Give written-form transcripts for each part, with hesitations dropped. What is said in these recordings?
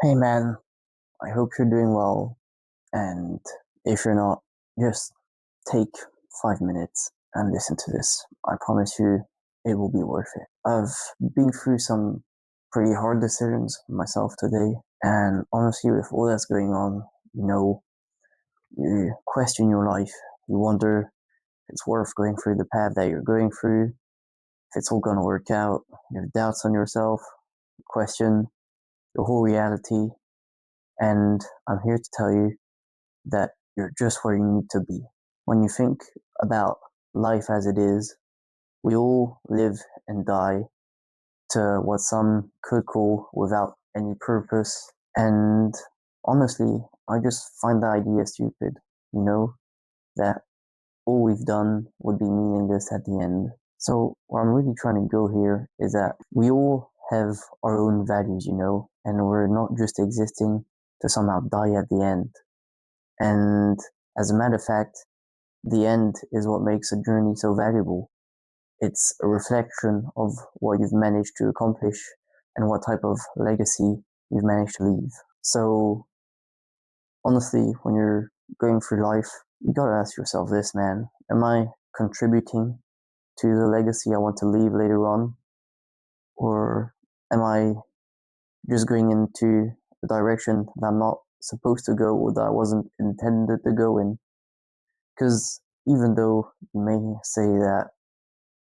Hey man, I hope you're doing well. And if you're not, just take 5 minutes and listen to this. I promise you it will be worth it. I've been through some pretty hard decisions myself today. And honestly, with all that's going on, you question your life. You wonder if it's worth going through the path that you're going through, if it's all going to work out. You have doubts on yourself, you question your whole reality. And I'm here to tell you that you're just where you need to be. When you think about life as it is, we all live and die to what some could call without any purpose. And honestly, I just find the idea stupid, you know, that all we've done would be meaningless at the end. So, where I'm really trying to go here is that we all have our own values, and we're not just existing to somehow die at the end. And as a matter of fact, the end is what makes a journey so valuable. It's a reflection of what you've managed to accomplish and what type of legacy you've managed to leave. So, honestly, when you're going through life, you gotta ask yourself this, man. Am I contributing to the legacy I want to leave later on? Or am I just going into a direction that I'm not supposed to go or that I wasn't intended to go in? Because even though you may say that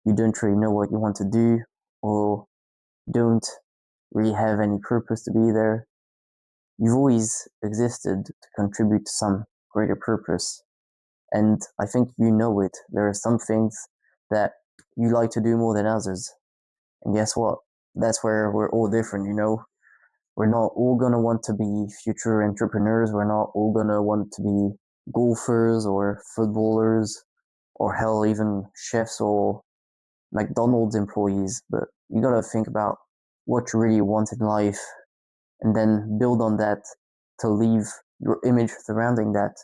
you don't really know what you want to do or don't really have any purpose to be there, you've always existed to contribute to some greater purpose. And I think you know it. There are some things that you like to do more than others. And guess what? That's where we're all different. We're not all gonna want to be future entrepreneurs. We're not all gonna want to be golfers or footballers or hell, even chefs or McDonald's employees, but you gotta think about what you really want in life and then build on that to leave your image surrounding that.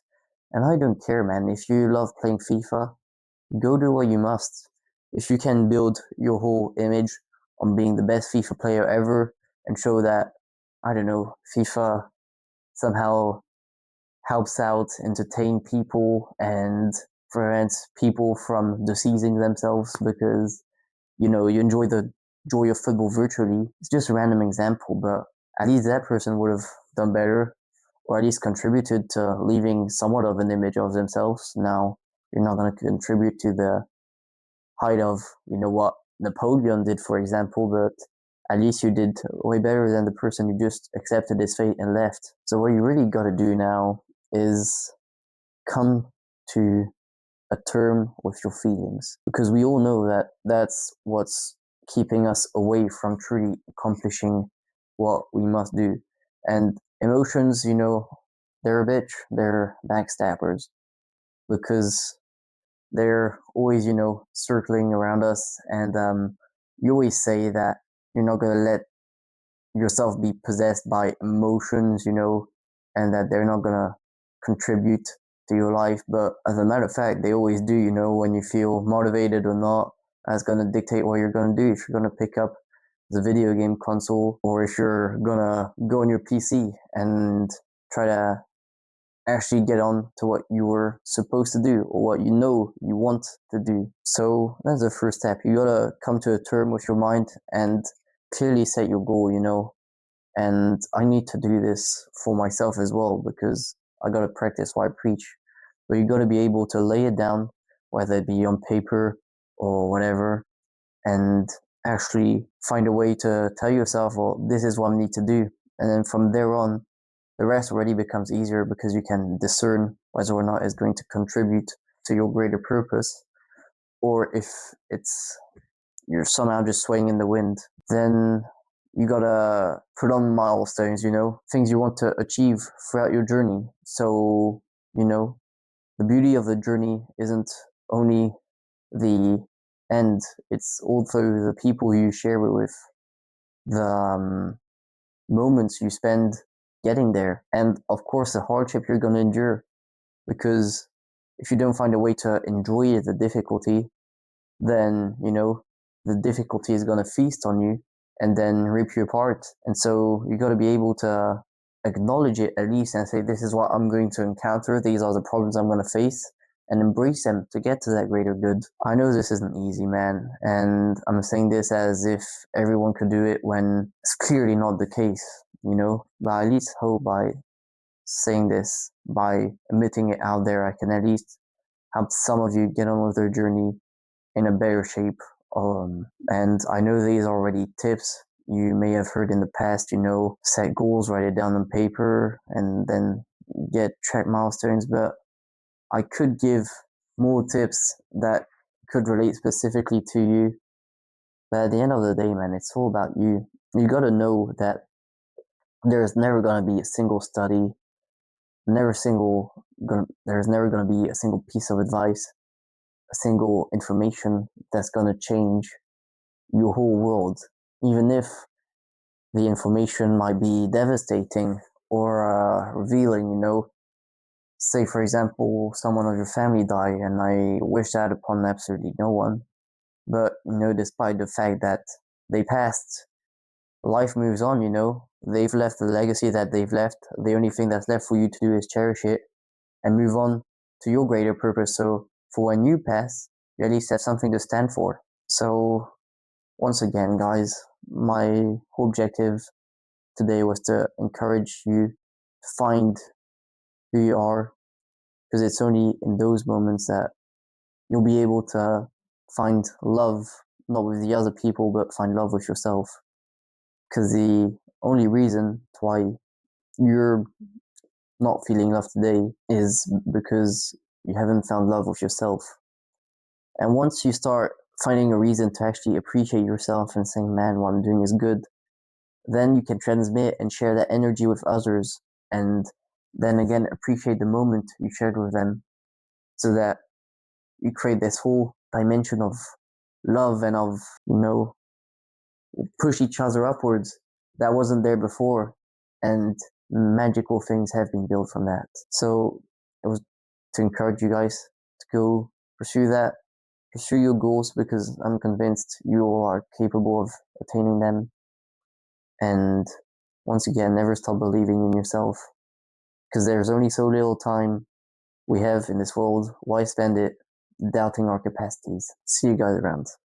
And I don't care, man. If you love playing FIFA, go do what you must. If you can build your whole image on being the best FIFA player ever and show that, I don't know, FIFA somehow helps out, entertain people, and prevents people from deceasing themselves because you enjoy the joy of football virtually. It's just a random example, but at least that person would have done better or at least contributed to leaving somewhat of an image of themselves. Now, you're not going to contribute to the height of, what Napoleon did, for example, but at least you did way better than the person who just accepted his fate and left. So, what you really got to do now is come to a term with your feelings because we all know that that's what's keeping us away from truly accomplishing what we must do. And emotions, they're a bitch, they're backstabbers because they're always, circling around us. And you always say that you're not going to let yourself be possessed by emotions, and that they're not going to contribute to your life. But as a matter of fact, they always do, when you feel motivated or not, that's going to dictate what you're going to do. If you're going to pick up the video game console or if you're going to go on your PC and try to actually get on to what you were supposed to do or what you want to do. So that's the first step. You gotta come to a term with your mind and clearly set your goal, and I need to do this for myself as well because I got to practice what I preach. But you got to be able to lay it down, whether it be on paper or whatever, and actually find a way to tell yourself, well, this is what I need to do. And then from there on, the rest already becomes easier because you can discern whether or not it's going to contribute to your greater purpose or if it's you're somehow just swaying in the wind. Then you gotta put on milestones, things you want to achieve throughout your journey. So, the beauty of the journey isn't only the end, it's also the people you share it with, the moments you spend getting there, and of course, the hardship you're gonna endure. Because if you don't find a way to enjoy the difficulty, then the difficulty is going to feast on you and then rip you apart. And so you got to be able to acknowledge it at least and say, this is what I'm going to encounter, these are the problems I'm going to face, and embrace them to get to that greater good. I know this isn't easy, man, and I'm saying this as if everyone could do it when it's clearly not the case, you know? But I at least hope by saying this, by admitting it out there, I can at least help some of you get on with their journey in a better shape. And I know these are already tips you may have heard in the past, you know, set goals, write it down on paper, and then get track milestones. But I could give more tips that could relate specifically to you. But at the end of the day, man, it's all about you. You gotta know that there's never gonna be a single study, there's never gonna be a single piece of advice, a single information that's gonna change your whole world, even if the information might be devastating or revealing, you know. Say, for example, someone of your family died, and I wish that upon absolutely no one. But, you know, despite the fact that they passed, life moves on, you know. They've left the legacy that they've left. The only thing that's left for you to do is cherish it and move on to your greater purpose. So, for when you pass, you at least have something to stand for. So, once again, guys, my whole objective today was to encourage you to find who you are, because it's only in those moments that you'll be able to find love, not with the other people, but find love with yourself. Because the only reason why you're not feeling love today is because you haven't found love with yourself. And once you start finding a reason to actually appreciate yourself and saying, man, what I'm doing is good, then you can transmit and share that energy with others, and then again appreciate the moment you shared with them, so that you create this whole dimension of love and of, you know, push each other upwards that wasn't there before, and magical things have been built from that. So it was to encourage you guys to go pursue that, pursue your goals, because I'm convinced you all are capable of attaining them. And once again, never stop believing in yourself, because there's only so little time we have in this world. Why spend it doubting our capacities? See you guys around.